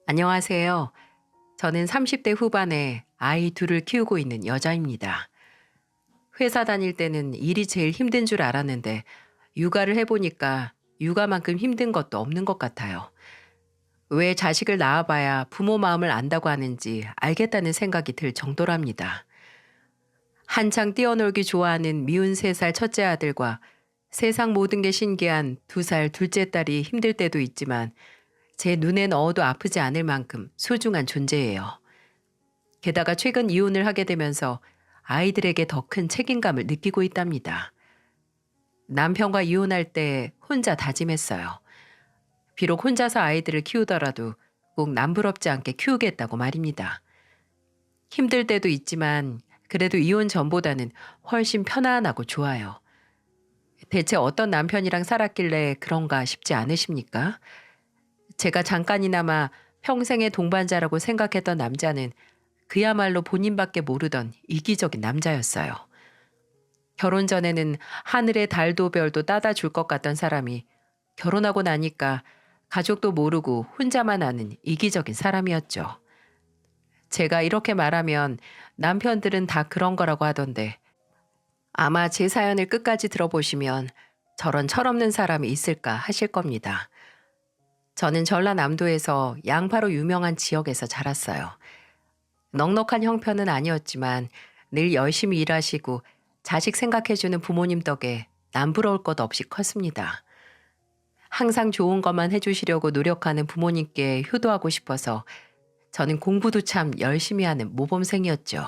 안녕하세요. 저는 30대 후반에 아이 둘을 키우고 있는 여자입니다. 회사 다닐 때는 일이 제일 힘든 줄 알았는데 육아를 해보니까 육아만큼 힘든 것도 없는 것 같아요. 왜 자식을 낳아봐야 부모 마음을 안다고 하는지 알겠다는 생각이 들 정도랍니다. 한창 뛰어놀기 좋아하는 미운 3살 첫째 아들과 세상 모든 게 신기한 2살 둘째 딸이 힘들 때도 있지만 제 눈에 넣어도 아프지 않을 만큼 소중한 존재예요. 게다가 최근 이혼을 하게 되면서 아이들에게 더 큰 책임감을 느끼고 있답니다. 남편과 이혼할 때 혼자 다짐했어요. 비록 혼자서 아이들을 키우더라도 꼭 남부럽지 않게 키우겠다고 말입니다. 힘들 때도 있지만 그래도 이혼 전보다는 훨씬 편안하고 좋아요. 대체 어떤 남편이랑 살았길래 그런가 싶지 않으십니까? 제가 잠깐이나마 평생의 동반자라고 생각했던 남자는 그야말로 본인밖에 모르던 이기적인 남자였어요. 결혼 전에는 하늘의 달도 별도 따다 줄 것 같던 사람이 결혼하고 나니까 가족도 모르고 혼자만 아는 이기적인 사람이었죠. 제가 이렇게 말하면 남편들은 다 그런 거라고 하던데 아마 제 사연을 끝까지 들어보시면 저런 철없는 사람이 있을까 하실 겁니다. 저는 전라남도에서 양파로 유명한 지역에서 자랐어요. 넉넉한 형편은 아니었지만 늘 열심히 일하시고 자식 생각해주는 부모님 덕에 남부러울 것 없이 컸습니다. 항상 좋은 것만 해주시려고 노력하는 부모님께 효도하고 싶어서 저는 공부도 참 열심히 하는 모범생이었죠.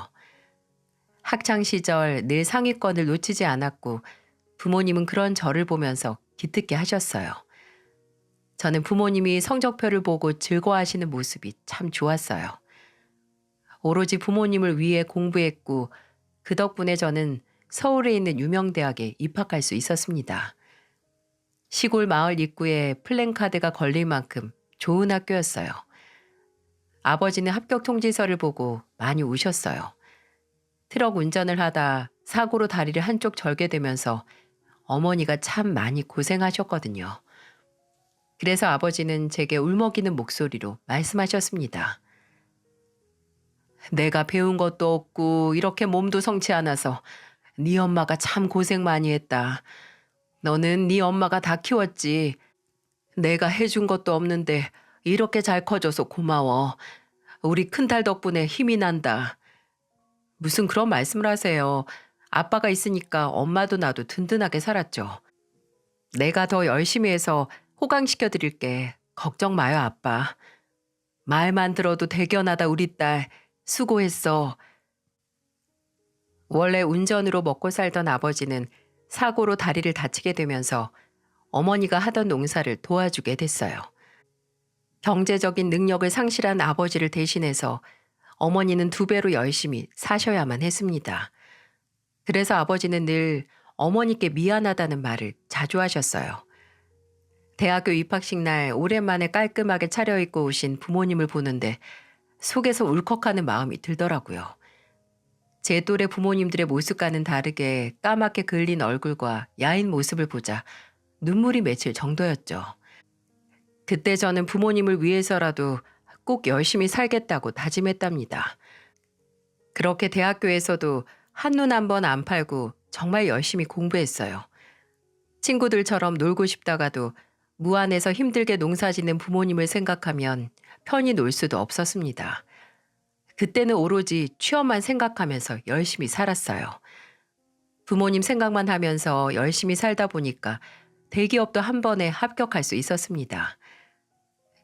학창 시절 늘 상위권을 놓치지 않았고 부모님은 그런 저를 보면서 기특게 하셨어요. 저는 부모님이 성적표를 보고 즐거워하시는 모습이 참 좋았어요. 오로지 부모님을 위해 공부했고 그 덕분에 저는 서울에 있는 유명대학에 입학할 수 있었습니다. 시골 마을 입구에 플랜카드가 걸릴 만큼 좋은 학교였어요. 아버지는 합격 통지서를 보고 많이 우셨어요. 트럭 운전을 하다 사고로 다리를 한쪽 절게 되면서 어머니가 참 많이 고생하셨거든요. 그래서 아버지는 제게 울먹이는 목소리로 말씀하셨습니다. 내가 배운 것도 없고 이렇게 몸도 성치 않아서 네 엄마가 참 고생 많이 했다. 너는 네 엄마가 다 키웠지. 내가 해준 것도 없는데 이렇게 잘 커져서 고마워. 우리 큰딸 덕분에 힘이 난다. 무슨 그런 말씀을 하세요. 아빠가 있으니까 엄마도 나도 든든하게 살았죠. 내가 더 열심히 해서 호강시켜 드릴게. 걱정 마요, 아빠. 말만 들어도 대견하다, 우리 딸. 수고했어. 원래 운전으로 먹고 살던 아버지는 사고로 다리를 다치게 되면서 어머니가 하던 농사를 도와주게 됐어요. 경제적인 능력을 상실한 아버지를 대신해서 어머니는 2배로 열심히 사셔야만 했습니다. 그래서 아버지는 늘 어머니께 미안하다는 말을 자주 하셨어요. 대학교 입학식 날 오랜만에 깔끔하게 차려입고 오신 부모님을 보는데 속에서 울컥하는 마음이 들더라고요. 제 또래 부모님들의 모습과는 다르게 까맣게 그을린 얼굴과 야인 모습을 보자 눈물이 맺힐 정도였죠. 그때 저는 부모님을 위해서라도 꼭 열심히 살겠다고 다짐했답니다. 그렇게 대학교에서도 한눈 한 번 안 팔고 정말 열심히 공부했어요. 친구들처럼 놀고 싶다가도 무안에서 힘들게 농사짓는 부모님을 생각하면 편히 놀 수도 없었습니다. 그때는 오로지 취업만 생각하면서 열심히 살았어요. 부모님 생각만 하면서 열심히 살다 보니까 대기업도 한 번에 합격할 수 있었습니다.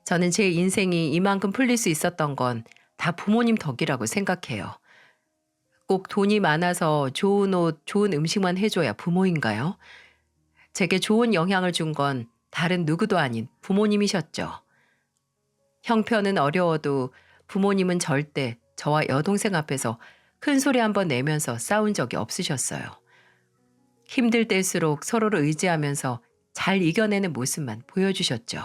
저는 제 인생이 이만큼 풀릴 수 있었던 건 다 부모님 덕이라고 생각해요. 꼭 돈이 많아서 좋은 옷, 좋은 음식만 해줘야 부모인가요? 제게 좋은 영향을 준 건 다른 누구도 아닌 부모님이셨죠. 형편은 어려워도 부모님은 절대 저와 여동생 앞에서 큰 소리 한번 내면서 싸운 적이 없으셨어요. 힘들 때일수록 서로를 의지하면서 잘 이겨내는 모습만 보여주셨죠.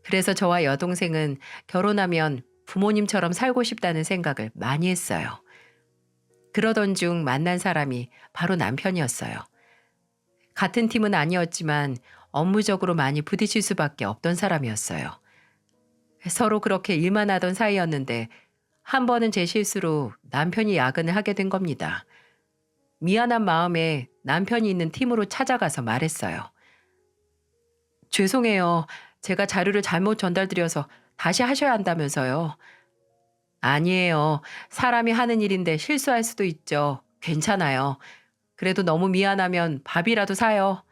그래서 저와 여동생은 결혼하면 부모님처럼 살고 싶다는 생각을 많이 했어요. 그러던 중 만난 사람이 바로 남편이었어요. 같은 팀은 아니었지만 업무적으로 많이 부딪힐 수밖에 없던 사람이었어요. 서로 그렇게 일만 하던 사이였는데 한 번은 제 실수로 남편이 야근을 하게 된 겁니다. 미안한 마음에 남편이 있는 팀으로 찾아가서 말했어요. 죄송해요. 제가 자료를 잘못 전달드려서 다시 하셔야 한다면서요. 아니에요. 사람이 하는 일인데 실수할 수도 있죠. 괜찮아요. 그래도 너무 미안하면 밥이라도 사요.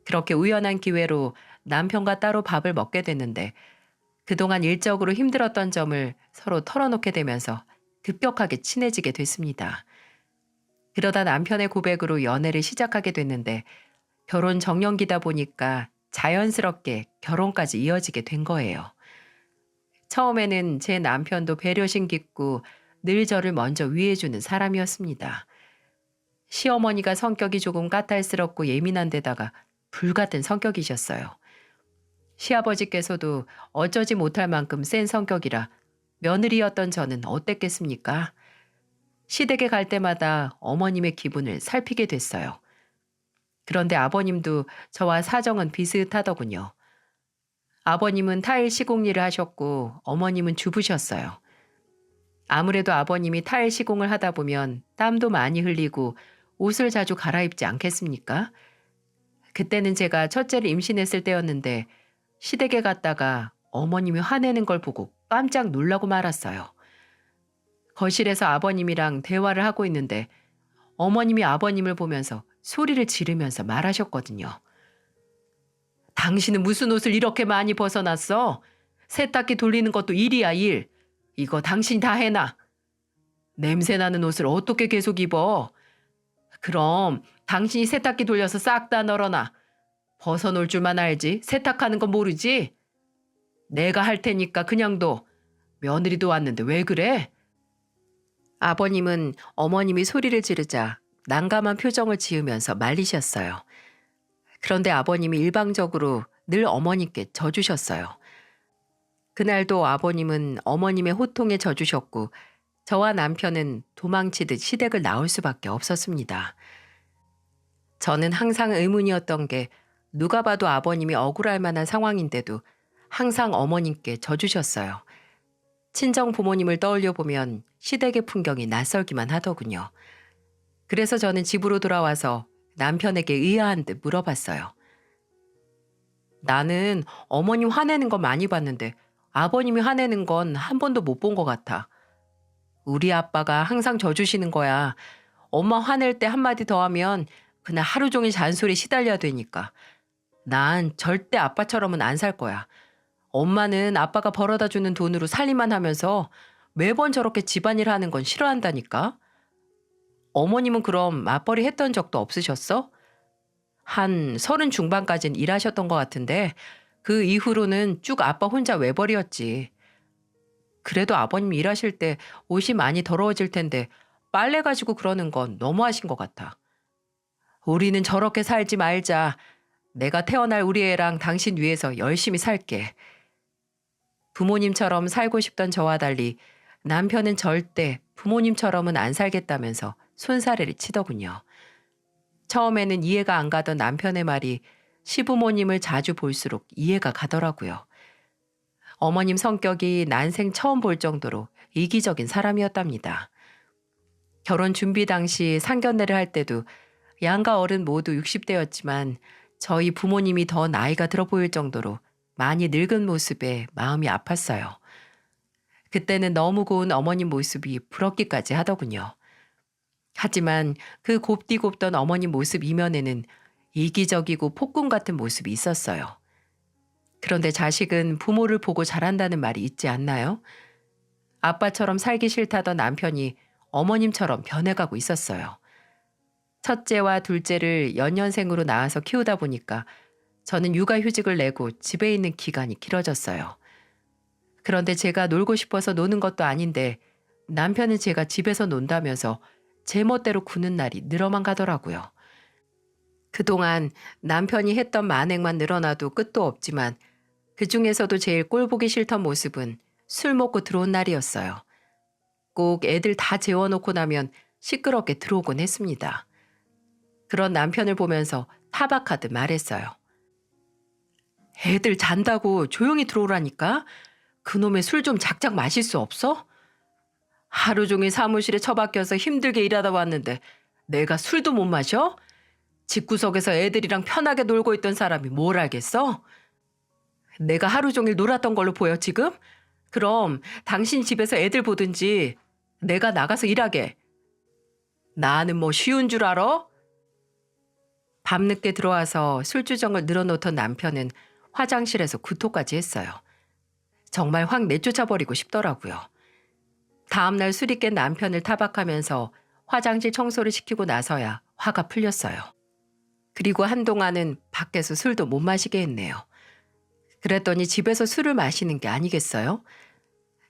그렇게 우연한 기회로 남편과 따로 밥을 먹게 됐는데 그동안 일적으로 힘들었던 점을 서로 털어놓게 되면서 급격하게 친해지게 됐습니다. 그러다 남편의 고백으로 연애를 시작하게 됐는데 결혼 정년기다 보니까 자연스럽게 결혼까지 이어지게 된 거예요. 처음에는 제 남편도 배려심 깊고 늘 저를 먼저 위해주는 사람이었습니다. 시어머니가 성격이 조금 까탈스럽고 예민한 데다가 불같은 성격이셨어요. 시아버지께서도 어쩌지 못할 만큼 센 성격이라 며느리였던 저는 어땠겠습니까? 시댁에 갈 때마다 어머님의 기분을 살피게 됐어요. 그런데 아버님도 저와 사정은 비슷하더군요. 아버님은 타일 시공 일을 하셨고 어머님은 주부셨어요. 아무래도 아버님이 타일 시공을 하다 보면 땀도 많이 흘리고 옷을 자주 갈아입지 않겠습니까? 그때는 제가 첫째를 임신했을 때였는데 시댁에 갔다가 어머님이 화내는 걸 보고 깜짝 놀라고 말았어요. 거실에서 아버님이랑 대화를 하고 있는데 어머님이 아버님을 보면서 소리를 지르면서 말하셨거든요. 당신은 무슨 옷을 이렇게 많이 벗어났어? 세탁기 돌리는 것도 일이야, 일. 이거 당신이 다 해놔. 냄새나는 옷을 어떻게 계속 입어? 그럼 당신이 세탁기 돌려서 싹 다 널어놔. 벗어놓을 줄만 알지 세탁하는 건 모르지? 내가 할 테니까 그냥 둬. 며느리도 왔는데 왜 그래? 아버님은 어머님이 소리를 지르자 난감한 표정을 지으면서 말리셨어요. 그런데 아버님이 일방적으로 늘 어머니께 져주셨어요. 그날도 아버님은 어머님의 호통에 져주셨고 저와 남편은 도망치듯 시댁을 나올 수밖에 없었습니다. 저는 항상 의문이었던 게 누가 봐도 아버님이 억울할 만한 상황인데도 항상 어머님께 져주셨어요. 친정 부모님을 떠올려 보면 시댁의 풍경이 낯설기만 하더군요. 그래서 저는 집으로 돌아와서 남편에게 의아한 듯 물어봤어요. 나는 어머님 화내는 거 많이 봤는데 아버님이 화내는 건 한 번도 못 본 것 같아. 우리 아빠가 항상 져주시는 거야. 엄마 화낼 때 한마디 더 하면 그날 하루 종일 잔소리 시달려야 되니까. 난 절대 아빠처럼은 안 살 거야. 엄마는 아빠가 벌어다 주는 돈으로 살림만 하면서 매번 저렇게 집안일 하는 건 싫어한다니까. 어머님은 그럼 맞벌이 했던 적도 없으셨어? 한 30 중반까지는 일하셨던 것 같은데 그 이후로는 쭉 아빠 혼자 외벌이였지. 그래도 아버님 일하실 때 옷이 많이 더러워질 텐데 빨래 가지고 그러는 건 너무하신 것 같아. 우리는 저렇게 살지 말자. 내가 태어날 우리 애랑 당신 위해서 열심히 살게. 부모님처럼 살고 싶던 저와 달리 남편은 절대 부모님처럼은 안 살겠다면서 손사래를 치더군요. 처음에는 이해가 안 가던 남편의 말이 시부모님을 자주 볼수록 이해가 가더라고요. 어머님 성격이 난생 처음 볼 정도로 이기적인 사람이었답니다. 결혼 준비 당시 상견례를 할 때도 양가 어른 모두 60대였지만 저희 부모님이 더 나이가 들어 보일 정도로 많이 늙은 모습에 마음이 아팠어요. 그때는 너무 고운 어머님 모습이 부럽기까지 하더군요. 하지만 그 곱디곱던 어머님 모습 이면에는 이기적이고 폭군 같은 모습이 있었어요. 그런데 자식은 부모를 보고 자란다는 말이 있지 않나요? 아빠처럼 살기 싫다던 남편이 어머님처럼 변해가고 있었어요. 첫째와 둘째를 연년생으로 낳아서 키우다 보니까 저는 육아휴직을 내고 집에 있는 기간이 길어졌어요. 그런데 제가 놀고 싶어서 노는 것도 아닌데 남편은 제가 집에서 논다면서 제멋대로 구는 날이 늘어만 가더라고요. 그동안 남편이 했던 만행만 늘어나도 끝도 없지만 그중에서도 제일 꼴보기 싫던 모습은 술 먹고 들어온 날이었어요. 꼭 애들 다 재워놓고 나면 시끄럽게 들어오곤 했습니다. 그런 남편을 보면서 타박하듯 말했어요. 애들 잔다고 조용히 들어오라니까. 그놈의 술 좀 작작 마실 수 없어? 하루 종일 사무실에 처박혀서 힘들게 일하다 왔는데 내가 술도 못 마셔? 집구석에서 애들이랑 편하게 놀고 있던 사람이 뭘 알겠어? 내가 하루 종일 놀았던 걸로 보여 지금? 그럼 당신 집에서 애들 보든지 내가 나가서 일하게. 나는 뭐 쉬운 줄 알아? 밤늦게 들어와서 술주정을 늘어놓던 남편은 화장실에서 구토까지 했어요. 정말 확 내쫓아버리고 싶더라고요. 다음날 술이 깬 남편을 타박하면서 화장실 청소를 시키고 나서야 화가 풀렸어요. 그리고 한동안은 밖에서 술도 못 마시게 했네요. 그랬더니 집에서 술을 마시는 게 아니겠어요?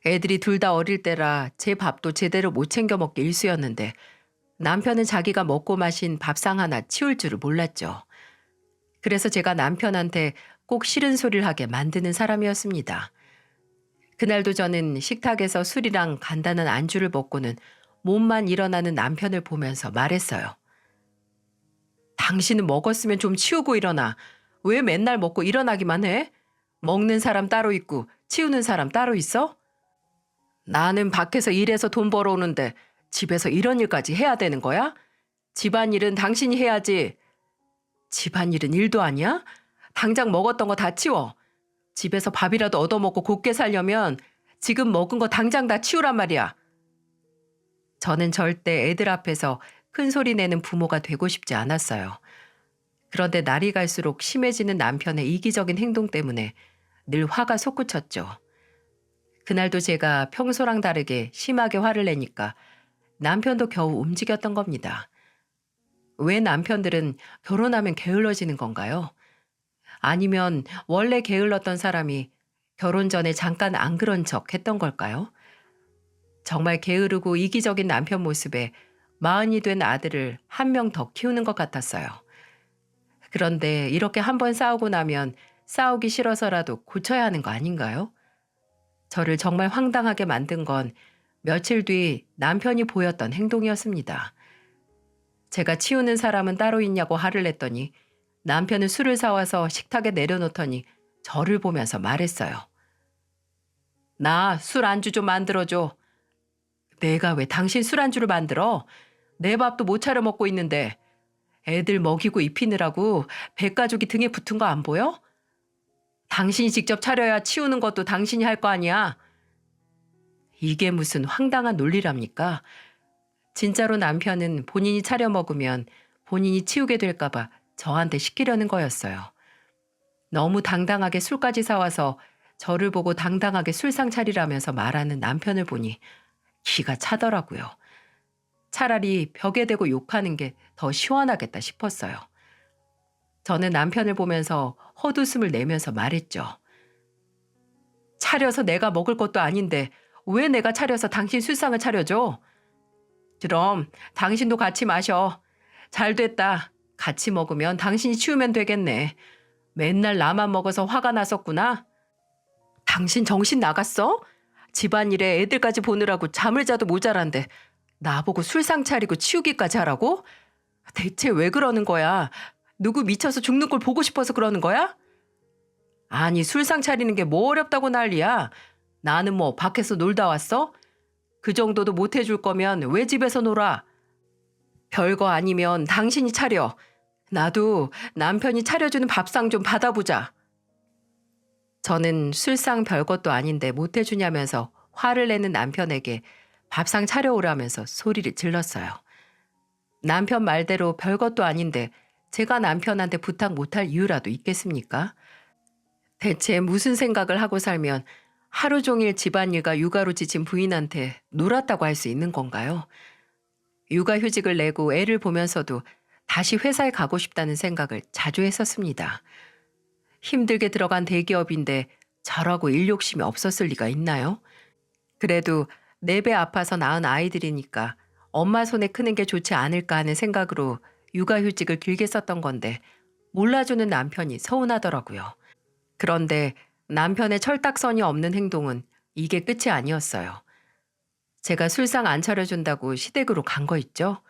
애들이 둘 다 어릴 때라 제 밥도 제대로 못 챙겨 먹기 일쑤였는데 남편은 자기가 먹고 마신 밥상 하나 치울 줄을 몰랐죠. 그래서 제가 남편한테 꼭 싫은 소리를 하게 만드는 사람이었습니다. 그날도 저는 식탁에서 술이랑 간단한 안주를 먹고는 몸만 일어나는 남편을 보면서 말했어요. 당신은 먹었으면 좀 치우고 일어나. 왜 맨날 먹고 일어나기만 해? 먹는 사람 따로 있고 치우는 사람 따로 있어? 나는 밖에서 일해서 돈 벌어오는데 집에서 이런 일까지 해야 되는 거야? 집안일은 당신이 해야지. 집안일은 일도 아니야? 당장 먹었던 거 다 치워. 집에서 밥이라도 얻어먹고 곱게 살려면 지금 먹은 거 당장 다 치우란 말이야. 저는 절대 애들 앞에서 큰 소리 내는 부모가 되고 싶지 않았어요. 그런데 날이 갈수록 심해지는 남편의 이기적인 행동 때문에 늘 화가 솟구쳤죠. 그날도 제가 평소랑 다르게 심하게 화를 내니까 남편도 겨우 움직였던 겁니다. 왜 남편들은 결혼하면 게을러지는 건가요? 아니면 원래 게을렀던 사람이 결혼 전에 잠깐 안 그런 척 했던 걸까요? 정말 게으르고 이기적인 남편 모습에 마흔이 된 아들을 한 명 더 키우는 것 같았어요. 그런데 이렇게 한 번 싸우고 나면 싸우기 싫어서라도 고쳐야 하는 거 아닌가요? 저를 정말 황당하게 만든 건 며칠 뒤 남편이 보였던 행동이었습니다. 제가 치우는 사람은 따로 있냐고 화를 냈더니 남편은 술을 사와서 식탁에 내려놓더니 저를 보면서 말했어요. 나 술 안주 좀 만들어줘. 내가 왜 당신 술 안주를 만들어? 내 밥도 못 차려 먹고 있는데 애들 먹이고 입히느라고 배가죽이 등에 붙은 거 안 보여? 당신이 직접 차려야 치우는 것도 당신이 할 거 아니야. 이게 무슨 황당한 논리랍니까? 진짜로 남편은 본인이 차려 먹으면 본인이 치우게 될까 봐 저한테 시키려는 거였어요. 너무 당당하게 술까지 사와서 저를 보고 당당하게 술상 차리라면서 말하는 남편을 보니 기가 차더라고요. 차라리 벽에 대고 욕하는 게 더 시원하겠다 싶었어요. 저는 남편을 보면서 헛웃음을 내면서 말했죠. 차려서 내가 먹을 것도 아닌데 왜 내가 차려서 당신 술상을 차려줘? 그럼 당신도 같이 마셔. 잘 됐다. 같이 먹으면 당신이 치우면 되겠네. 맨날 나만 먹어서 화가 났었구나. 당신 정신 나갔어? 집안일에 애들까지 보느라고 잠을 자도 모자란데 나보고 술상 차리고 치우기까지 하라고? 대체 왜 그러는 거야? 누구 미쳐서 죽는 걸 보고 싶어서 그러는 거야? 아니 술상 차리는 게 뭐 어렵다고 난리야. 나는 뭐 밖에서 놀다 왔어? 그 정도도 못 해줄 거면 왜 집에서 놀아? 별거 아니면 당신이 차려. 나도 남편이 차려주는 밥상 좀 받아보자. 저는 술상 별것도 아닌데 못 해주냐면서 화를 내는 남편에게 밥상 차려오라면서 소리를 질렀어요. 남편 말대로 별것도 아닌데 제가 남편한테 부탁 못할 이유라도 있겠습니까? 대체 무슨 생각을 하고 살면 하루 종일 집안일과 육아로 지친 부인한테 놀았다고 할 수 있는 건가요? 육아휴직을 내고 애를 보면서도 다시 회사에 가고 싶다는 생각을 자주 했었습니다. 힘들게 들어간 대기업인데 저라고 일 욕심이 없었을 리가 있나요? 그래도 내 배 아파서 낳은 아이들이니까 엄마 손에 크는 게 좋지 않을까 하는 생각으로 육아휴직을 길게 썼던 건데 몰라주는 남편이 서운하더라고요. 그런데 남편의 철딱선이 없는 행동은 이게 끝이 아니었어요. 제가 술상 안 차려준다고 시댁으로 간 거 있죠?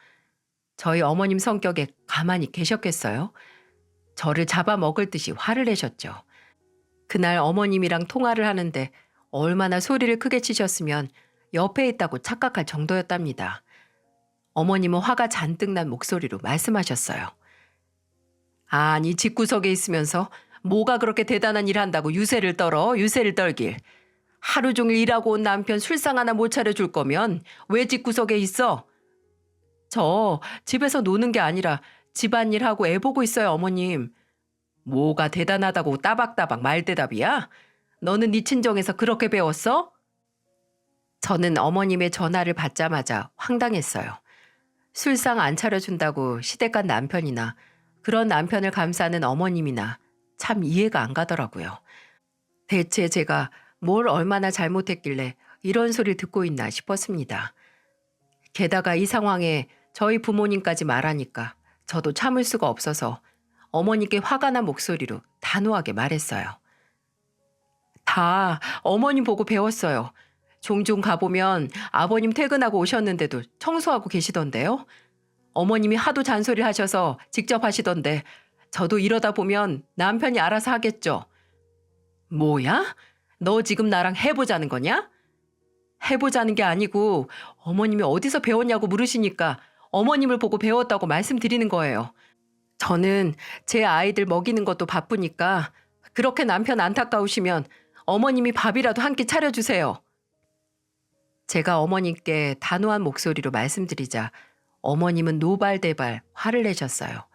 저희 어머님 성격에 가만히 계셨겠어요? 저를 잡아먹을 듯이 화를 내셨죠. 그날 어머님이랑 통화를 하는데 얼마나 소리를 크게 치셨으면 옆에 있다고 착각할 정도였답니다. 어머님은 화가 잔뜩 난 목소리로 말씀하셨어요. 아니, 집구석에 있으면서 뭐가 그렇게 대단한 일 한다고 유세를 떨어, 유세를 떨길. 하루 종일 일하고 온 남편 술상 하나 못 차려줄 거면 왜 집구석에 있어? 저 집에서 노는 게 아니라 집안일하고 애 보고 있어요, 어머님. 뭐가 대단하다고 따박따박 말대답이야? 너는 네 친정에서 그렇게 배웠어? 저는 어머님의 전화를 받자마자 황당했어요. 술상 안 차려준다고 시댁간 남편이나 그런 남편을 감싸는 어머님이나 참 이해가 안 가더라고요. 대체 제가 뭘 얼마나 잘못했길래 이런 소리를 듣고 있나 싶었습니다. 게다가 이 상황에 저희 부모님까지 말하니까 저도 참을 수가 없어서 어머니께 화가 난 목소리로 단호하게 말했어요. 다 어머님 보고 배웠어요. 종종 가보면 아버님 퇴근하고 오셨는데도 청소하고 계시던데요. 어머님이 하도 잔소리 하셔서 직접 하시던데 저도 이러다 보면 남편이 알아서 하겠죠. 뭐야? 너 지금 나랑 해보자는 거냐? 해보자는 게 아니고 어머님이 어디서 배웠냐고 물으시니까 어머님을 보고 배웠다고 말씀드리는 거예요. 저는 제 아이들 먹이는 것도 바쁘니까 그렇게 남편 안타까우시면 어머님이 밥이라도 한 끼 차려주세요. 제가 어머님께 단호한 목소리로 말씀드리자 어머님은 노발대발 화를 내셨어요.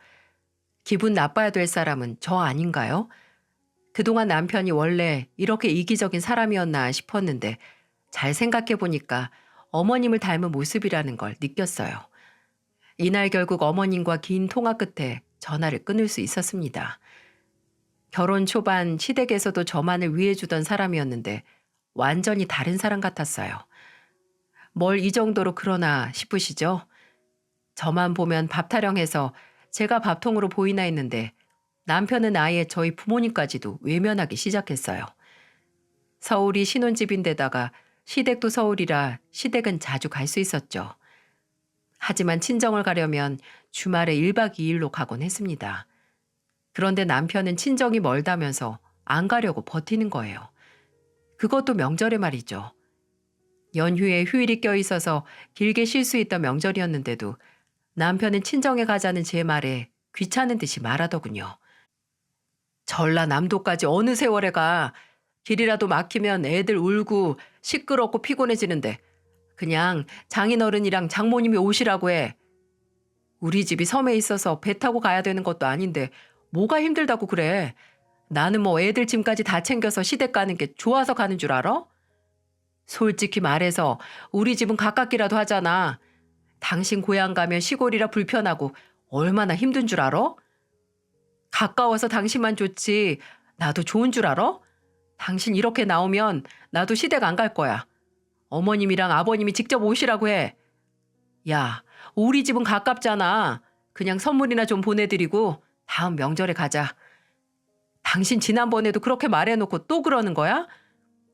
기분 나빠야 될 사람은 저 아닌가요? 그동안 남편이 원래 이렇게 이기적인 사람이었나 싶었는데 잘 생각해 보니까 어머님을 닮은 모습이라는 걸 느꼈어요. 이날 결국 어머님과 긴 통화 끝에 전화를 끊을 수 있었습니다. 결혼 초반 시댁에서도 저만을 위해주던 사람이었는데 완전히 다른 사람 같았어요. 뭘 이 정도로 그러나 싶으시죠? 저만 보면 밥 타령해서 제가 밥통으로 보이나 했는데 남편은 아예 저희 부모님까지도 외면하기 시작했어요. 서울이 신혼집인데다가 시댁도 서울이라 시댁은 자주 갈 수 있었죠. 하지만 친정을 가려면 주말에 1박 2일로 가곤 했습니다. 그런데 남편은 친정이 멀다면서 안 가려고 버티는 거예요. 그것도 명절에 말이죠. 연휴에 휴일이 껴있어서 길게 쉴 수 있던 명절이었는데도 남편은 친정에 가자는 제 말에 귀찮은 듯이 말하더군요. 전라남도까지 어느 세월에 가. 길이라도 막히면 애들 울고 시끄럽고 피곤해지는데 그냥 장인어른이랑 장모님이 오시라고 해. 우리 집이 섬에 있어서 배 타고 가야 되는 것도 아닌데 뭐가 힘들다고 그래. 나는 뭐 애들 짐까지 다 챙겨서 시댁 가는 게 좋아서 가는 줄 알아? 솔직히 말해서 우리 집은 가깝기라도 하잖아. 당신 고향 가면 시골이라 불편하고 얼마나 힘든 줄 알아? 가까워서 당신만 좋지 나도 좋은 줄 알아? 당신 이렇게 나오면 나도 시댁 안 갈 거야. 어머님이랑 아버님이 직접 오시라고 해. 야, 우리 집은 가깝잖아. 그냥 선물이나 좀 보내드리고 다음 명절에 가자. 당신 지난번에도 그렇게 말해놓고 또 그러는 거야?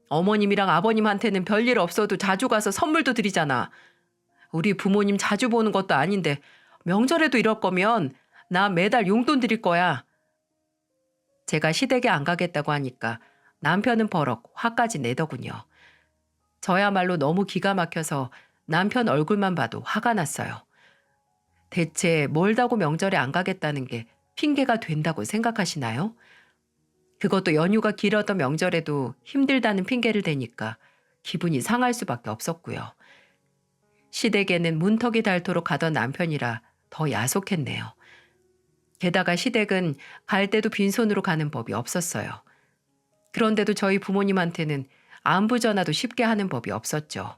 어머님이랑 아버님한테는 별일 없어도 자주 가서 선물도 드리잖아. 우리 부모님 자주 보는 것도 아닌데 명절에도 이럴 거면 나 매달 용돈 드릴 거야. 제가 시댁에 안 가겠다고 하니까 남편은 버럭 화까지 내더군요. 저야말로 너무 기가 막혀서 남편 얼굴만 봐도 화가 났어요. 대체 멀다고 명절에 안 가겠다는 게 핑계가 된다고 생각하시나요? 그것도 연휴가 길었던 명절에도 힘들다는 핑계를 대니까 기분이 상할 수밖에 없었고요. 시댁에는 문턱이 닳도록 가던 남편이라 더 야속했네요. 게다가 시댁은 갈 때도 빈손으로 가는 법이 없었어요. 그런데도 저희 부모님한테는 안부 전화도 쉽게 하는 법이 없었죠.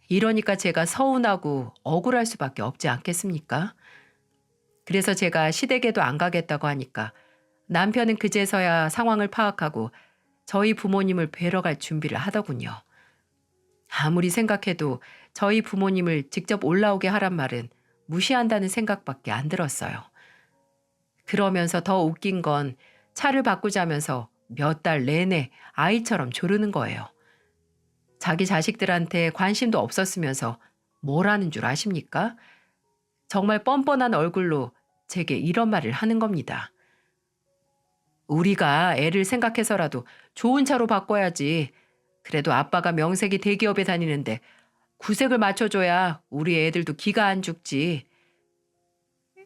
이러니까 제가 서운하고 억울할 수밖에 없지 않겠습니까? 그래서 제가 시댁에도 안 가겠다고 하니까 남편은 그제서야 상황을 파악하고 저희 부모님을 뵈러 갈 준비를 하더군요. 아무리 생각해도 저희 부모님을 직접 올라오게 하란 말은 무시한다는 생각밖에 안 들었어요. 그러면서 더 웃긴 건 차를 바꾸자면서 몇 달 내내 아이처럼 조르는 거예요. 자기 자식들한테 관심도 없었으면서 뭘 하는 줄 아십니까? 정말 뻔뻔한 얼굴로 제게 이런 말을 하는 겁니다. 우리가 애를 생각해서라도 좋은 차로 바꿔야지. 그래도 아빠가 명색이 대기업에 다니는데 구색을 맞춰줘야 우리 애들도 기가 안 죽지.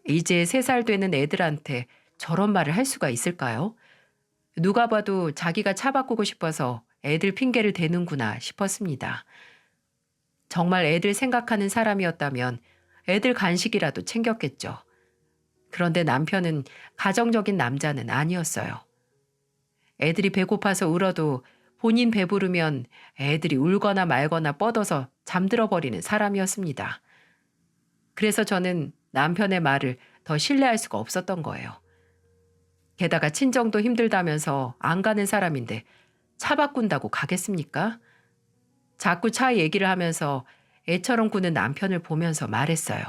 이제 3살 되는 애들한테 저런 말을 할 수가 있을까요? 누가 봐도 자기가 차 바꾸고 싶어서 애들 핑계를 대는구나 싶었습니다. 정말 애들 생각하는 사람이었다면 애들 간식이라도 챙겼겠죠. 그런데 남편은 가정적인 남자는 아니었어요. 애들이 배고파서 울어도 본인 배부르면 애들이 울거나 말거나 뻗어서 잠들어 버리는 사람이었습니다. 그래서 저는 남편의 말을 더 신뢰할 수가 없었던 거예요. 게다가 친정도 힘들다면서 안 가는 사람인데 차 바꾼다고 가겠습니까? 자꾸 차 얘기를 하면서 애처럼 구는 남편을 보면서 말했어요.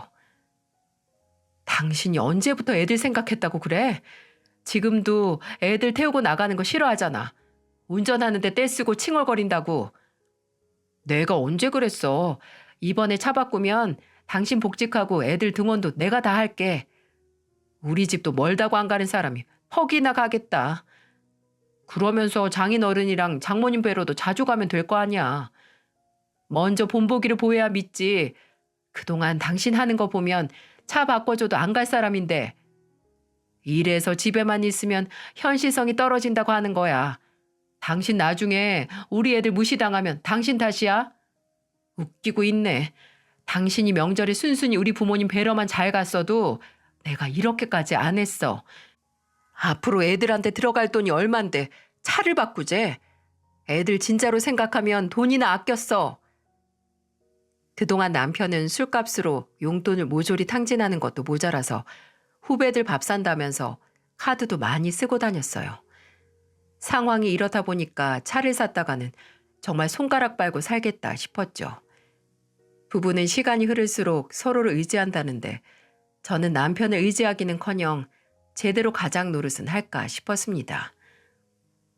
당신이 언제부터 애들 생각했다고 그래? 지금도 애들 태우고 나가는 거 싫어하잖아. 운전하는데 떼쓰고 칭얼거린다고. 내가 언제 그랬어. 이번에 차 바꾸면 당신 복직하고 애들 등원도 내가 다 할게. 우리 집도 멀다고 안 가는 사람이 퍽이나 가겠다. 그러면서 장인어른이랑 장모님 뵈러도 자주 가면 될 거 아니야. 먼저 본보기를 보여야 믿지. 그동안 당신 하는 거 보면 차 바꿔줘도 안 갈 사람인데. 이래서 집에만 있으면 현실성이 떨어진다고 하는 거야. 당신 나중에 우리 애들 무시당하면 당신 탓이야? 웃기고 있네. 당신이 명절에 순순히 우리 부모님 뵈러만 잘 갔어도 내가 이렇게까지 안 했어. 앞으로 애들한테 들어갈 돈이 얼만데 차를 바꾸재. 애들 진짜로 생각하면 돈이나 아꼈어. 그동안 남편은 술값으로 용돈을 모조리 탕진하는 것도 모자라서 후배들 밥 산다면서 카드도 많이 쓰고 다녔어요. 상황이 이렇다 보니까 차를 샀다가는 정말 손가락 빨고 살겠다 싶었죠. 부부는 시간이 흐를수록 서로를 의지한다는데 저는 남편을 의지하기는커녕 제대로 가장 노릇은 할까 싶었습니다.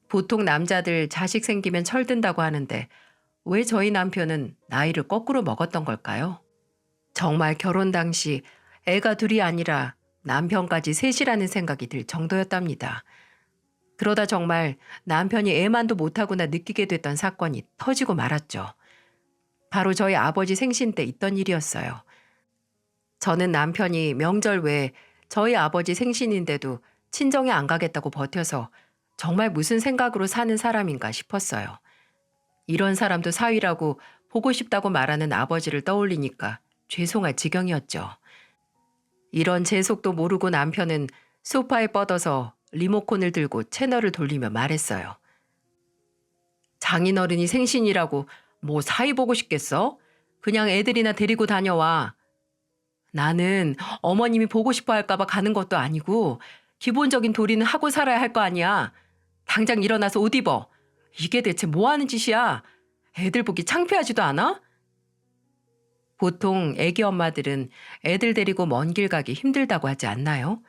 보통 남자들 자식 생기면 철든다고 하는데 왜 저희 남편은 나이를 거꾸로 먹었던 걸까요? 정말 결혼 당시 애가 둘이 아니라 남편까지 셋이라는 생각이 들 정도였답니다. 그러다 정말 남편이 애만도 못하구나 느끼게 됐던 사건이 터지고 말았죠. 바로 저희 아버지 생신 때 있던 일이었어요. 저는 남편이 명절 외에 저희 아버지 생신인데도 친정에 안 가겠다고 버텨서 정말 무슨 생각으로 사는 사람인가 싶었어요. 이런 사람도 사위라고 보고 싶다고 말하는 아버지를 떠올리니까 죄송할 지경이었죠. 이런 재속도 모르고 남편은 소파에 뻗어서 리모컨을 들고 채널을 돌리며 말했어요. 장인어른이 생신이라고 뭐 사위 보고 싶겠어? 그냥 애들이나 데리고 다녀와. 나는 어머님이 보고 싶어 할까봐 가는 것도 아니고 기본적인 도리는 하고 살아야 할 거 아니야. 당장 일어나서 옷 입어. 이게 대체 뭐 하는 짓이야? 애들 보기 창피하지도 않아? 보통 애기 엄마들은 애들 데리고 먼 길 가기 힘들다고 하지 않나요?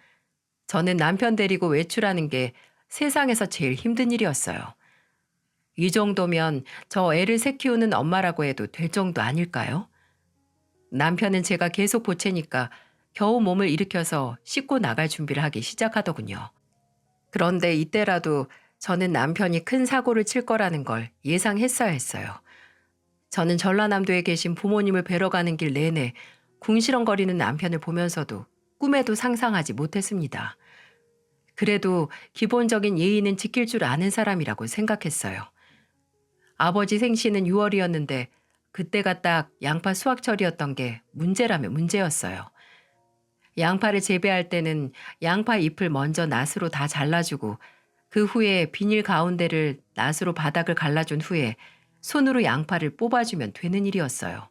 저는 남편 데리고 외출하는 게 세상에서 제일 힘든 일이었어요. 이 정도면 저 애를 새 키우는 엄마라고 해도 될 정도 아닐까요? 남편은 제가 계속 보채니까 겨우 몸을 일으켜서 씻고 나갈 준비를 하기 시작하더군요. 그런데 이때라도 저는 남편이 큰 사고를 칠 거라는 걸 예상했어야 했어요. 저는 전라남도에 계신 부모님을 뵈러 가는 길 내내 궁시렁거리는 남편을 보면서도 꿈에도 상상하지 못했습니다. 그래도 기본적인 예의는 지킬 줄 아는 사람이라고 생각했어요. 아버지 생신은 6월이었는데 그때가 딱 양파 수확철이었던 게 문제라면 문제였어요. 양파를 재배할 때는 양파 잎을 먼저 낫으로 다 잘라주고 그 후에 비닐 가운데를 낫으로 바닥을 갈라준 후에 손으로 양파를 뽑아주면 되는 일이었어요.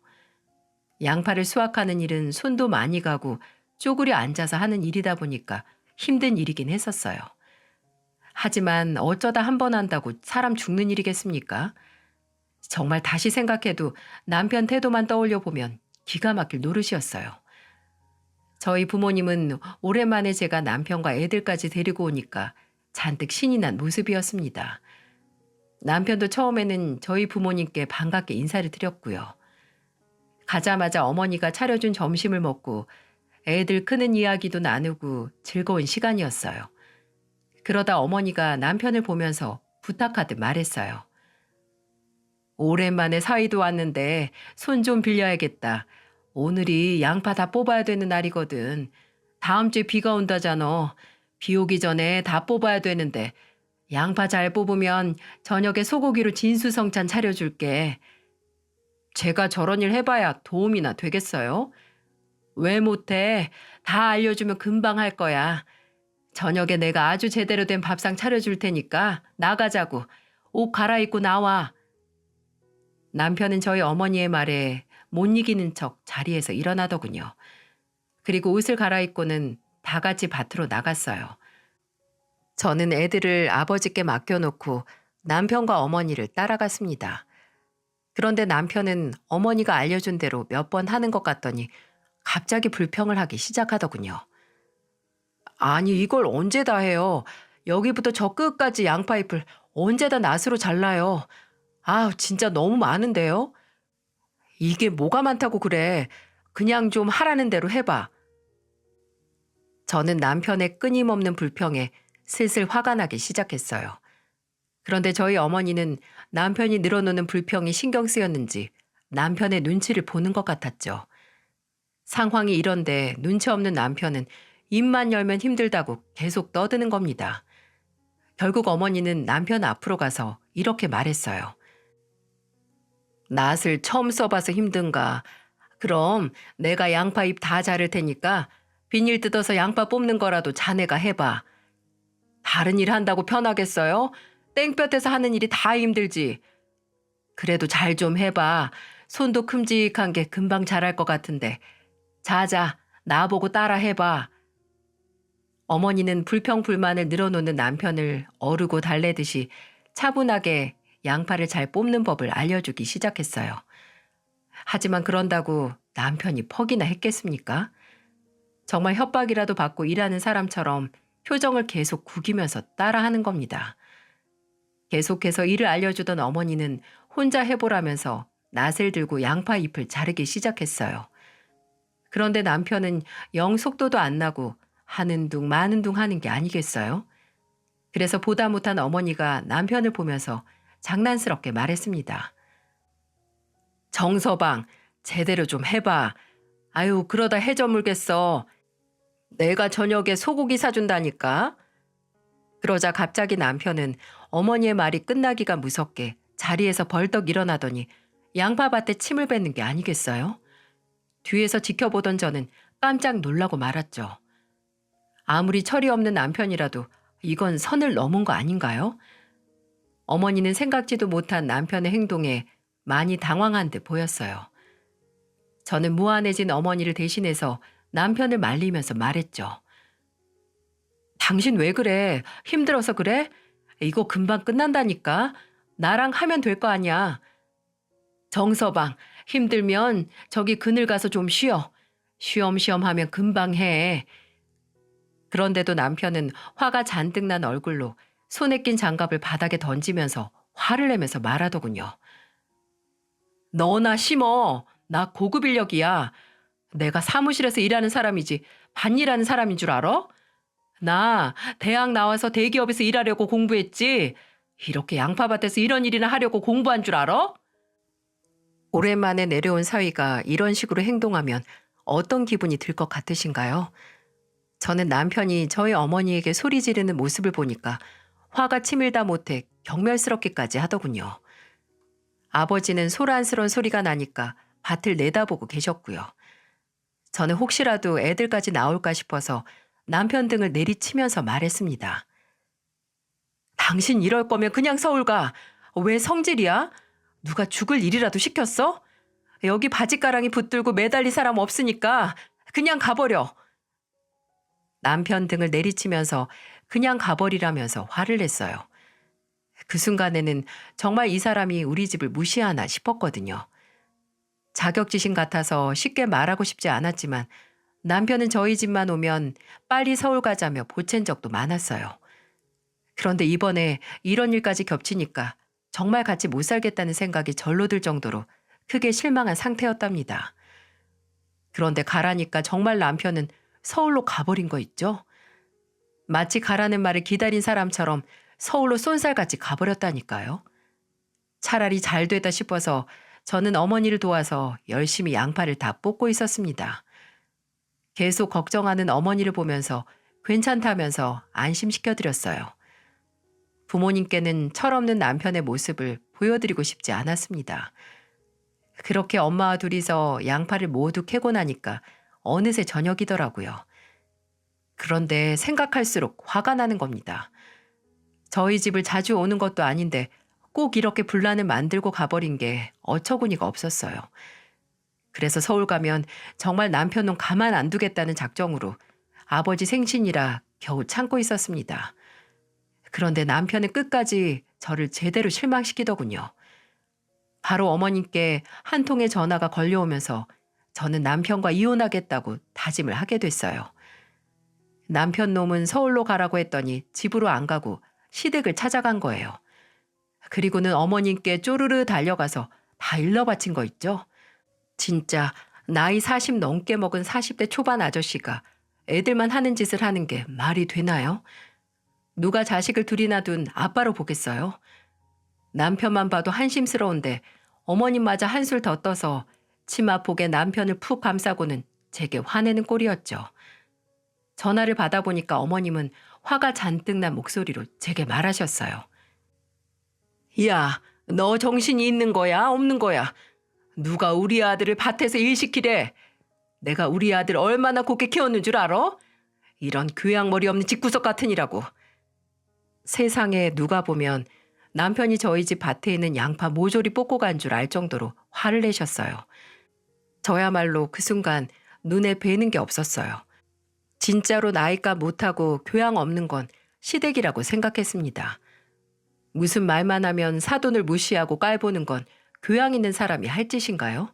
양파를 수확하는 일은 손도 많이 가고 쪼그려 앉아서 하는 일이다 보니까 힘든 일이긴 했었어요. 하지만 어쩌다 한 번 한다고 사람 죽는 일이겠습니까? 정말 다시 생각해도 남편 태도만 떠올려 보면 기가 막힐 노릇이었어요. 저희 부모님은 오랜만에 제가 남편과 애들까지 데리고 오니까 잔뜩 신이 난 모습이었습니다. 남편도 처음에는 저희 부모님께 반갑게 인사를 드렸고요. 가자마자 어머니가 차려준 점심을 먹고 애들 크는 이야기도 나누고 즐거운 시간이었어요. 그러다 어머니가 남편을 보면서 부탁하듯 말했어요. 오랜만에 사위도 왔는데 손 좀 빌려야겠다. 오늘이 양파 다 뽑아야 되는 날이거든. 다음 주에 비가 온다잖아. 비 오기 전에 다 뽑아야 되는데 양파 잘 뽑으면 저녁에 소고기로 진수성찬 차려줄게. 제가 저런 일 해봐야 도움이나 되겠어요? 왜 못해? 다 알려주면 금방 할 거야. 저녁에 내가 아주 제대로 된 밥상 차려줄 테니까 나가자고. 옷 갈아입고 나와. 남편은 저희 어머니의 말에 못 이기는 척 자리에서 일어나더군요. 그리고 옷을 갈아입고는 다 같이 밭으로 나갔어요. 저는 애들을 아버지께 맡겨놓고 남편과 어머니를 따라갔습니다. 그런데 남편은 어머니가 알려준 대로 몇 번 하는 것 같더니 갑자기 불평을 하기 시작하더군요. 아니 이걸 언제 다 해요? 여기부터 저 끝까지 양파잎을 언제 다 낫으로 잘라요? 아 진짜 너무 많은데요? 이게 뭐가 많다고 그래. 그냥 좀 하라는 대로 해봐. 저는 남편의 끊임없는 불평에 슬슬 화가 나기 시작했어요. 그런데 저희 어머니는 남편이 늘어놓는 불평이 신경 쓰였는지 남편의 눈치를 보는 것 같았죠. 상황이 이런데 눈치 없는 남편은 입만 열면 힘들다고 계속 떠드는 겁니다. 결국 어머니는 남편 앞으로 가서 이렇게 말했어요. 낫을 처음 써봐서 힘든가? 그럼 내가 양파잎 다 자를 테니까 비닐 뜯어서 양파 뽑는 거라도 자네가 해봐. 다른 일 한다고 편하겠어요? 땡볕에서 하는 일이 다 힘들지. 그래도 잘 좀 해봐. 손도 큼직한 게 금방 자랄 것 같은데. 자자, 나보고 따라 해봐. 어머니는 불평불만을 늘어놓는 남편을 어르고 달래듯이 차분하게 양파를 잘 뽑는 법을 알려주기 시작했어요. 하지만 그런다고 남편이 퍽이나 했겠습니까? 정말 협박이라도 받고 일하는 사람처럼 표정을 계속 구기면서 따라하는 겁니다. 계속해서 일을 알려주던 어머니는 혼자 해보라면서 낫을 들고 양파 잎을 자르기 시작했어요. 그런데 남편은 영 속도도 안 나고 하는 둥 마는 둥 하는 게 아니겠어요? 그래서 보다 못한 어머니가 남편을 보면서 장난스럽게 말했습니다. 정서방, 제대로 좀 해봐. 아유, 그러다 해저물겠어. 내가 저녁에 소고기 사준다니까. 그러자 갑자기 남편은 어머니의 말이 끝나기가 무섭게 자리에서 벌떡 일어나더니 양파밭에 침을 뱉는 게 아니겠어요? 뒤에서 지켜보던 저는 깜짝 놀라고 말았죠. 아무리 철이 없는 남편이라도 이건 선을 넘은 거 아닌가요? 어머니는 생각지도 못한 남편의 행동에 많이 당황한 듯 보였어요. 저는 무안해진 어머니를 대신해서 남편을 말리면서 말했죠. 당신 왜 그래? 힘들어서 그래? 이거 금방 끝난다니까. 나랑 하면 될 거 아니야. 정서방, 힘들면 저기 그늘 가서 좀 쉬어. 쉬엄쉬엄 하면 금방 해. 그런데도 남편은 화가 잔뜩 난 얼굴로 손에 낀 장갑을 바닥에 던지면서 화를 내면서 말하더군요. 너나 심어. 나 고급 인력이야. 내가 사무실에서 일하는 사람이지 밭일하는 사람인 줄 알아? 나 대학 나와서 대기업에서 일하려고 공부했지. 이렇게 양파밭에서 이런 일이나 하려고 공부한 줄 알아? 오랜만에 내려온 사위가 이런 식으로 행동하면 어떤 기분이 들 것 같으신가요? 저는 남편이 저희 어머니에게 소리 지르는 모습을 보니까 화가 치밀다 못해 경멸스럽기까지 하더군요. 아버지는 소란스러운 소리가 나니까 밭을 내다보고 계셨고요. 저는 혹시라도 애들까지 나올까 싶어서 남편 등을 내리치면서 말했습니다. 당신 이럴 거면 그냥 서울 가. 왜 성질이야? 누가 죽을 일이라도 시켰어? 여기 바짓가랑이 붙들고 매달릴 사람 없으니까 그냥 가버려. 남편 등을 내리치면서 그냥 가버리라면서 화를 냈어요. 그 순간에는 정말 이 사람이 우리 집을 무시하나 싶었거든요. 자격지심 같아서 쉽게 말하고 싶지 않았지만 남편은 저희 집만 오면 빨리 서울 가자며 보챈 적도 많았어요. 그런데 이번에 이런 일까지 겹치니까 정말 같이 못 살겠다는 생각이 절로 들 정도로 크게 실망한 상태였답니다. 그런데 가라니까 정말 남편은 서울로 가버린 거 있죠? 마치 가라는 말을 기다린 사람처럼 서울로 쏜살같이 가버렸다니까요. 차라리 잘 되다 싶어서 저는 어머니를 도와서 열심히 양파를 다 볶고 있었습니다. 계속 걱정하는 어머니를 보면서 괜찮다면서 안심시켜드렸어요. 부모님께는 철없는 남편의 모습을 보여드리고 싶지 않았습니다. 그렇게 엄마와 둘이서 양파를 모두 캐고 나니까 어느새 저녁이더라고요. 그런데 생각할수록 화가 나는 겁니다. 저희 집을 자주 오는 것도 아닌데 꼭 이렇게 분란을 만들고 가버린 게 어처구니가 없었어요. 그래서 서울 가면 정말 남편 놈 가만 안 두겠다는 작정으로 아버지 생신이라 겨우 참고 있었습니다. 그런데 남편은 끝까지 저를 제대로 실망시키더군요. 바로 어머님께 한 통의 전화가 걸려오면서 저는 남편과 이혼하겠다고 다짐을 하게 됐어요. 남편 놈은 서울로 가라고 했더니 집으로 안 가고 시댁을 찾아간 거예요. 그리고는 어머님께 쪼르르 달려가서 다 일러바친 거 있죠? 진짜 나이 40 넘게 먹은 40대 초반 아저씨가 애들만 하는 짓을 하는 게 말이 되나요? 누가 자식을 둘이나 둔 아빠로 보겠어요? 남편만 봐도 한심스러운데 어머님마저 한술 더 떠서 치마폭에 남편을 푹 감싸고는 제게 화내는 꼴이었죠. 전화를 받아보니까 어머님은 화가 잔뜩 난 목소리로 제게 말하셨어요. 야, 너 정신이 있는 거야, 없는 거야? 누가 우리 아들을 밭에서 일 시키래? 내가 우리 아들 얼마나 곱게 키웠는 줄 알아? 이런 교양머리 없는 집구석 같으니라고. 세상에 누가 보면 남편이 저희 집 밭에 있는 양파 모조리 뽑고 간 줄 알 정도로 화를 내셨어요. 저야말로 그 순간 눈에 뵈는 게 없었어요. 진짜로 나이값 못하고 교양 없는 건 시댁이라고 생각했습니다. 무슨 말만 하면 사돈을 무시하고 깔보는 건 교양 있는 사람이 할 짓인가요?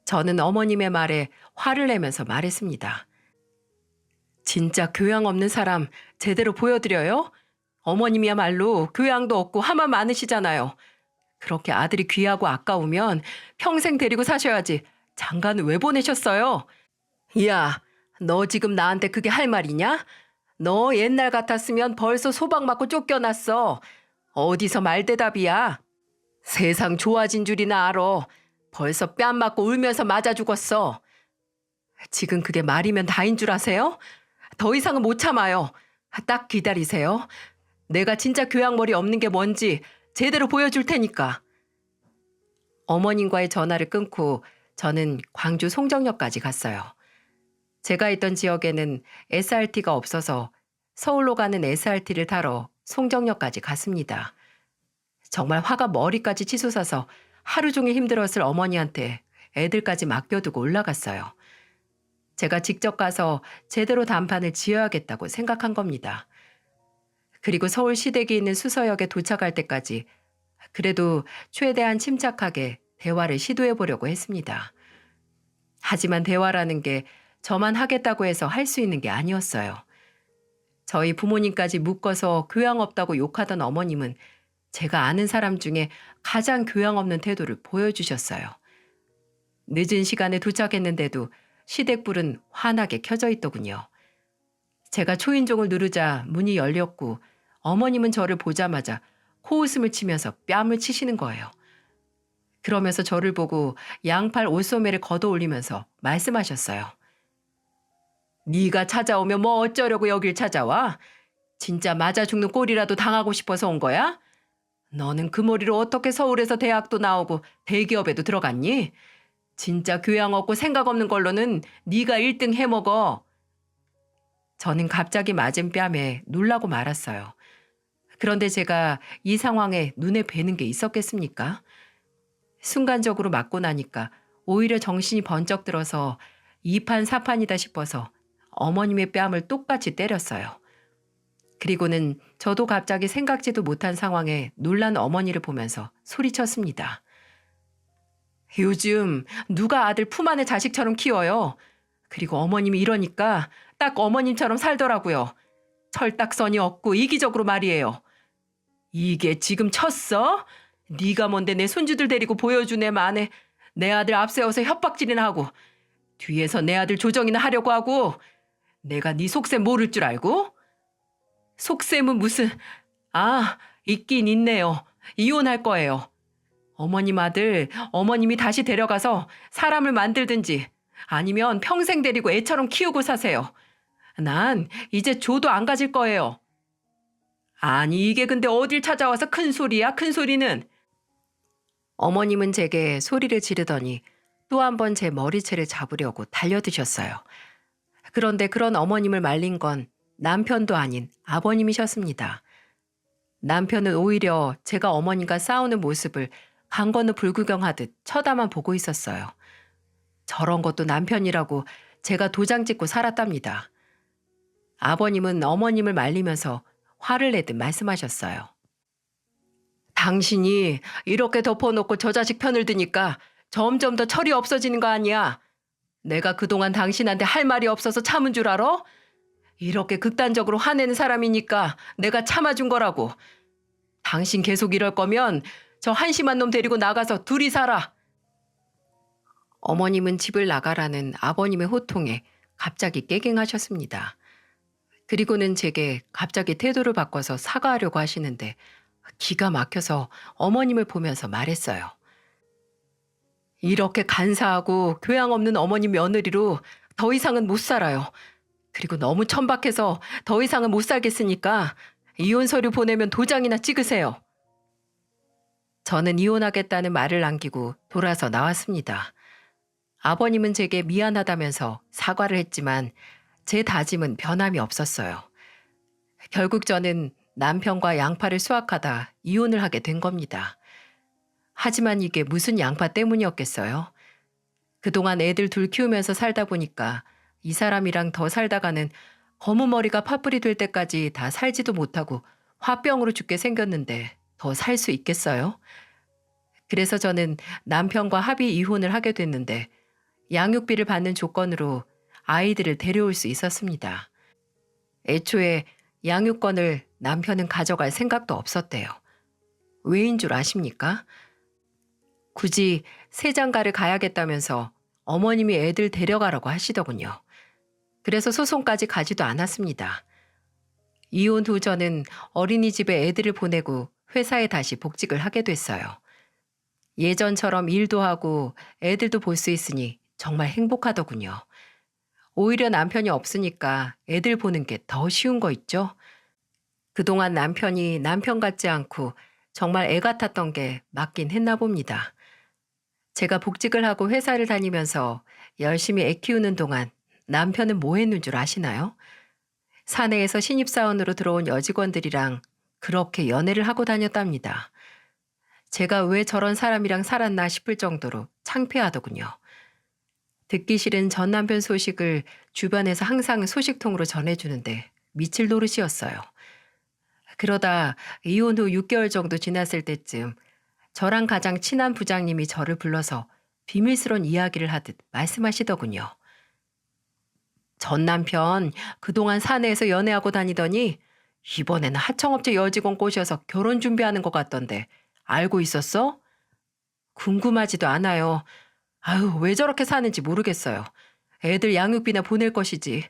저는 어머님의 말에 화를 내면서 말했습니다. 진짜 교양 없는 사람 제대로 보여드려요? 어머님이야말로 교양도 없고 화만 많으시잖아요. 그렇게 아들이 귀하고 아까우면 평생 데리고 사셔야지 장가는 왜 보내셨어요? 야, 너 지금 나한테 그게 할 말이냐? 너 옛날 같았으면 벌써 소방 맞고 쫓겨났어. 어디서 말대답이야? 세상 좋아진 줄이나 알아. 벌써 뺨 맞고 울면서 맞아 죽었어. 지금 그게 말이면 다인 줄 아세요? 더 이상은 못 참아요. 딱 기다리세요. 내가 진짜 교양머리 없는 게 뭔지 제대로 보여줄 테니까. 어머님과의 전화를 끊고 저는 광주 송정역까지 갔어요. 제가 있던 지역에는 SRT가 없어서 서울로 가는 SRT를 타러 송정역까지 갔습니다. 정말 화가 머리까지 치솟아서 하루 종일 힘들었을 어머니한테 애들까지 맡겨두고 올라갔어요. 제가 직접 가서 제대로 단판을 지어야겠다고 생각한 겁니다. 그리고 서울 시댁이 있는 수서역에 도착할 때까지 그래도 최대한 침착하게 대화를 시도해 보려고 했습니다. 하지만 대화라는 게 저만 하겠다고 해서 할 수 있는 게 아니었어요. 저희 부모님까지 묶어서 교양 없다고 욕하던 어머님은 제가 아는 사람 중에 가장 교양 없는 태도를 보여주셨어요. 늦은 시간에 도착했는데도 시댁불은 환하게 켜져 있더군요. 제가 초인종을 누르자 문이 열렸고 어머님은 저를 보자마자 코웃음을 치면서 뺨을 치시는 거예요. 그러면서 저를 보고 양팔 옷소매를 걷어올리면서 말씀하셨어요. 네가 찾아오면 뭐 어쩌려고 여길 찾아와? 진짜 맞아 죽는 꼴이라도 당하고 싶어서 온 거야? 너는 그 머리로 어떻게 서울에서 대학도 나오고 대기업에도 들어갔니? 진짜 교양 없고 생각 없는 걸로는 네가 1등 해먹어. 저는 갑자기 맞은 뺨에 놀라고 말았어요. 그런데 제가 이 상황에 눈에 뵈는 게 있었겠습니까? 순간적으로 맞고 나니까 오히려 정신이 번쩍 들어서 2판 4판이다 싶어서 어머님의 뺨을 똑같이 때렸어요. 그리고는 저도 갑자기 생각지도 못한 상황에 놀란 어머니를 보면서 소리쳤습니다. 요즘 누가 아들 품 안의 자식처럼 키워요. 그리고 어머님이 이러니까 딱 어머님처럼 살더라고요. 철딱선이 없고 이기적으로 말이에요. 이게 지금 쳤어? 네가 뭔데 내 손주들 데리고 보여주네 만에 내 아들 앞세워서 협박질이나 하고 뒤에서 내 아들 조정이나 하려고 하고 내가 네 속셈 모를 줄 알고? 속셈은 무슨... 아, 있긴 있네요. 이혼할 거예요. 어머님 아들, 어머님이 다시 데려가서 사람을 만들든지 아니면 평생 데리고 애처럼 키우고 사세요. 난 이제 조도 안 가질 거예요. 아니, 이게 근데 어딜 찾아와서 큰 소리야, 큰 소리는. 어머님은 제게 소리를 지르더니 또 한 번 제 머리채를 잡으려고 달려드셨어요. 그런데 그런 어머님을 말린 건 남편도 아닌 아버님이셨습니다. 남편은 오히려 제가 어머님과 싸우는 모습을 강 건너 불구경하듯 쳐다만 보고 있었어요. 저런 것도 남편이라고 제가 도장 찍고 살았답니다. 아버님은 어머님을 말리면서 화를 내듯 말씀하셨어요. 당신이 이렇게 덮어놓고 저 자식 편을 드니까 점점 더 철이 없어지는 거 아니야. 내가 그동안 당신한테 할 말이 없어서 참은 줄 알아? 이렇게 극단적으로 화내는 사람이니까 내가 참아준 거라고. 당신 계속 이럴 거면 저 한심한 놈 데리고 나가서 둘이 살아. 어머님은 집을 나가라는 아버님의 호통에 갑자기 깨갱하셨습니다. 그리고는 제게 갑자기 태도를 바꿔서 사과하려고 하시는데 기가 막혀서 어머님을 보면서 말했어요. 이렇게 간사하고 교양 없는 어머님 며느리로 더 이상은 못 살아요. 그리고 너무 천박해서 더 이상은 못 살겠으니까 이혼 서류 보내면 도장이나 찍으세요. 저는 이혼하겠다는 말을 남기고 돌아서 나왔습니다. 아버님은 제게 미안하다면서 사과를 했지만 제 다짐은 변함이 없었어요. 결국 저는 남편과 양파를 수확하다 이혼을 하게 된 겁니다. 하지만 이게 무슨 양파 때문이었겠어요? 그동안 애들 둘 키우면서 살다 보니까 이 사람이랑 더 살다가는 검은 머리가 파뿌리 될 때까지 다 살지도 못하고 화병으로 죽게 생겼는데 더 살 수 있겠어요? 그래서 저는 남편과 합의 이혼을 하게 됐는데 양육비를 받는 조건으로 아이들을 데려올 수 있었습니다. 애초에 양육권을 남편은 가져갈 생각도 없었대요. 왜인 줄 아십니까? 굳이 세장가를 가야겠다면서 어머님이 애들 데려가라고 하시더군요. 그래서 소송까지 가지도 않았습니다. 이혼 후 저는 어린이집에 애들을 보내고 회사에 다시 복직을 하게 됐어요. 예전처럼 일도 하고 애들도 볼 수 있으니 정말 행복하더군요. 오히려 남편이 없으니까 애들 보는 게 더 쉬운 거 있죠? 그동안 남편이 남편 같지 않고 정말 애 같았던 게 맞긴 했나 봅니다. 제가 복직을 하고 회사를 다니면서 열심히 애 키우는 동안 남편은 뭐 했는 줄 아시나요? 사내에서 신입사원으로 들어온 여직원들이랑 그렇게 연애를 하고 다녔답니다. 제가 왜 저런 사람이랑 살았나 싶을 정도로 창피하더군요. 듣기 싫은 전 남편 소식을 주변에서 항상 소식통으로 전해주는데 미칠 노릇이었어요. 그러다 이혼 후 6개월 정도 지났을 때쯤 저랑 가장 친한 부장님이 저를 불러서 비밀스러운 이야기를 하듯 말씀하시더군요. 전 남편 그동안 사내에서 연애하고 다니더니 이번에는 하청업체 여직원 꼬셔서 결혼 준비하는 것 같던데 알고 있었어? 궁금하지도 않아요. 아유, 왜 저렇게 사는지 모르겠어요. 애들 양육비나 보낼 것이지.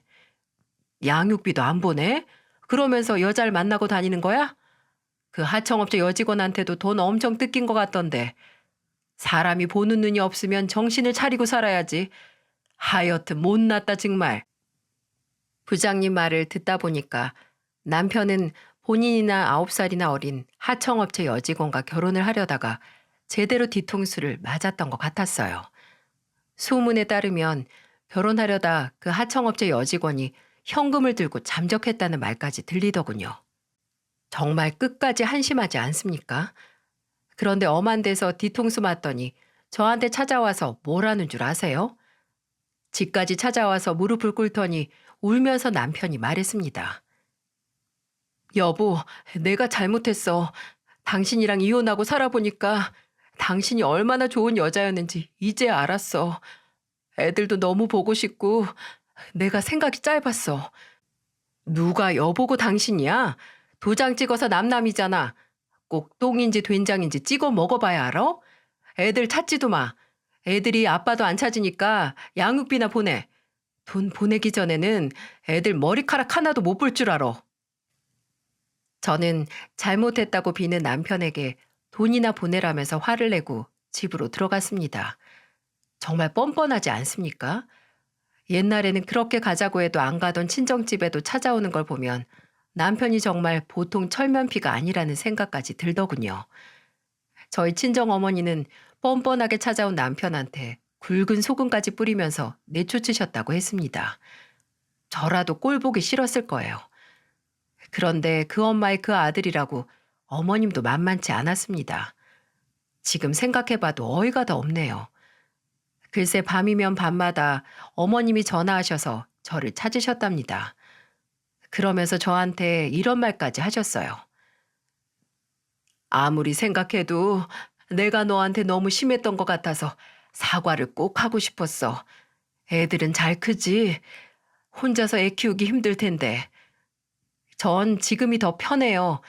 양육비도 안 보내? 그러면서 여자를 만나고 다니는 거야? 그 하청업체 여직원한테도 돈 엄청 뜯긴 것 같던데. 사람이 보는 눈이 없으면 정신을 차리고 살아야지. 하여튼 못났다 정말. 부장님 말을 듣다 보니까 남편은 본인이나 9살이나 어린 하청업체 여직원과 결혼을 하려다가 제대로 뒤통수를 맞았던 것 같았어요. 소문에 따르면 결혼하려다 그 하청업체 여직원이 현금을 들고 잠적했다는 말까지 들리더군요. 정말 끝까지 한심하지 않습니까? 그런데 엄한 데서 뒤통수 맞더니 저한테 찾아와서 뭐라는 줄 아세요? 집까지 찾아와서 무릎을 꿇더니 울면서 남편이 말했습니다. 여보, 내가 잘못했어. 당신이랑 이혼하고 살아보니까 당신이 얼마나 좋은 여자였는지 이제 알았어. 애들도 너무 보고 싶고 내가 생각이 짧았어. 누가 여보고 당신이야? 도장 찍어서 남남이잖아. 꼭 똥인지 된장인지 찍어 먹어봐야 알아? 애들 찾지도 마. 애들이 아빠도 안 찾으니까 양육비나 보내. 돈 보내기 전에는 애들 머리카락 하나도 못 볼 줄 알아. 저는 잘못했다고 비는 남편에게 돈이나 보내라면서 화를 내고 집으로 들어갔습니다. 정말 뻔뻔하지 않습니까? 옛날에는 그렇게 가자고 해도 안 가던 친정집에도 찾아오는 걸 보면 남편이 정말 보통 철면피가 아니라는 생각까지 들더군요. 저희 친정어머니는 뻔뻔하게 찾아온 남편한테 굵은 소금까지 뿌리면서 내쫓으셨다고 했습니다. 저라도 꼴 보기 싫었을 거예요. 그런데 그 엄마의 그 아들이라고 어머님도 만만치 않았습니다. 지금 생각해봐도 어이가 더 없네요. 글쎄 밤이면 밤마다 어머님이 전화하셔서 저를 찾으셨답니다. 그러면서 저한테 이런 말까지 하셨어요. 아무리 생각해도 내가 너한테 너무 심했던 것 같아서 사과를 꼭 하고 싶었어. 애들은 잘 크지? 혼자서 애 키우기 힘들 텐데. 전 지금이 더 편해요.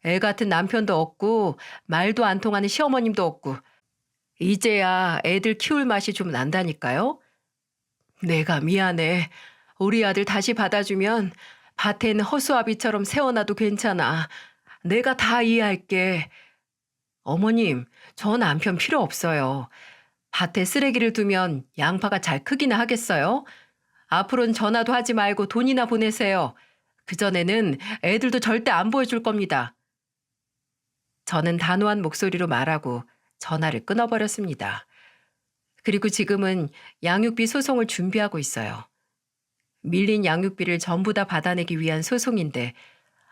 애 같은 남편도 없고 말도 안 통하는 시어머님도 없고 이제야 애들 키울 맛이 좀 난다니까요. 내가 미안해. 우리 아들 다시 받아주면 밭에는 허수아비처럼 세워놔도 괜찮아. 내가 다 이해할게. 어머님, 저 남편 필요 없어요. 밭에 쓰레기를 두면 양파가 잘 크기나 하겠어요? 앞으로는 전화도 하지 말고 돈이나 보내세요. 그전에는 애들도 절대 안 보여줄 겁니다. 저는 단호한 목소리로 말하고 전화를 끊어버렸습니다. 그리고 지금은 양육비 소송을 준비하고 있어요. 밀린 양육비를 전부 다 받아내기 위한 소송인데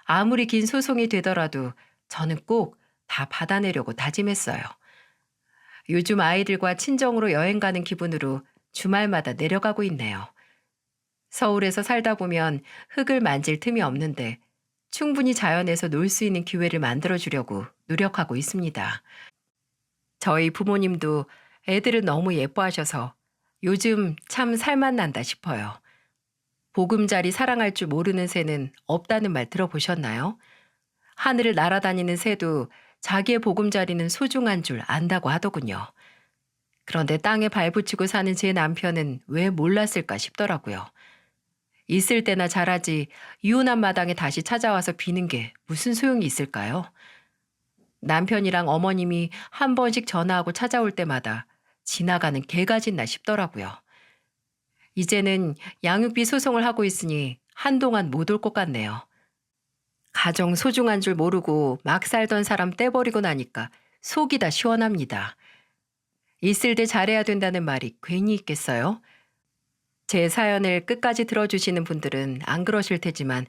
아무리 긴 소송이 되더라도 저는 꼭 다 받아내려고 다짐했어요. 요즘 아이들과 친정으로 여행 가는 기분으로 주말마다 내려가고 있네요. 서울에서 살다 보면 흙을 만질 틈이 없는데 충분히 자연에서 놀 수 있는 기회를 만들어주려고 노력하고 있습니다. 저희 부모님도 애들을 너무 예뻐하셔서 요즘 참 살맛난다 싶어요. 보금자리 사랑할 줄 모르는 새는 없다는 말 들어보셨나요? 하늘을 날아다니는 새도 자기의 보금자리는 소중한 줄 안다고 하더군요. 그런데 땅에 발붙이고 사는 제 남편은 왜 몰랐을까 싶더라고요. 있을 때나 잘하지 이혼한 마당에 다시 찾아와서 비는 게 무슨 소용이 있을까요? 남편이랑 어머님이 한 번씩 전화하고 찾아올 때마다 지나가는 개가 짖나 싶더라고요. 이제는 양육비 소송을 하고 있으니 한동안 못 올 것 같네요. 가정 소중한 줄 모르고 막 살던 사람 떼버리고 나니까 속이 다 시원합니다. 있을 때 잘해야 된다는 말이 괜히 있겠어요? 제 사연을 끝까지 들어주시는 분들은 안 그러실 테지만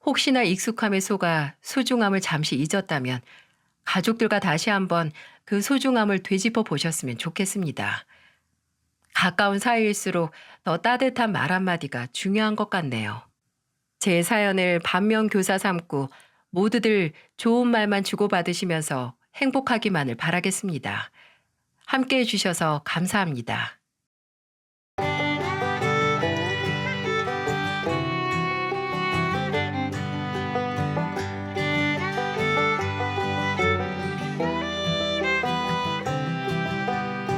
혹시나 익숙함에 속아 소중함을 잠시 잊었다면 가족들과 다시 한번 그 소중함을 되짚어 보셨으면 좋겠습니다. 가까운 사이일수록 더 따뜻한 말 한마디가 중요한 것 같네요. 제 사연을 반면교사 삼고 모두들 좋은 말만 주고받으시면서 행복하기만을 바라겠습니다. 함께 해주셔서 감사합니다.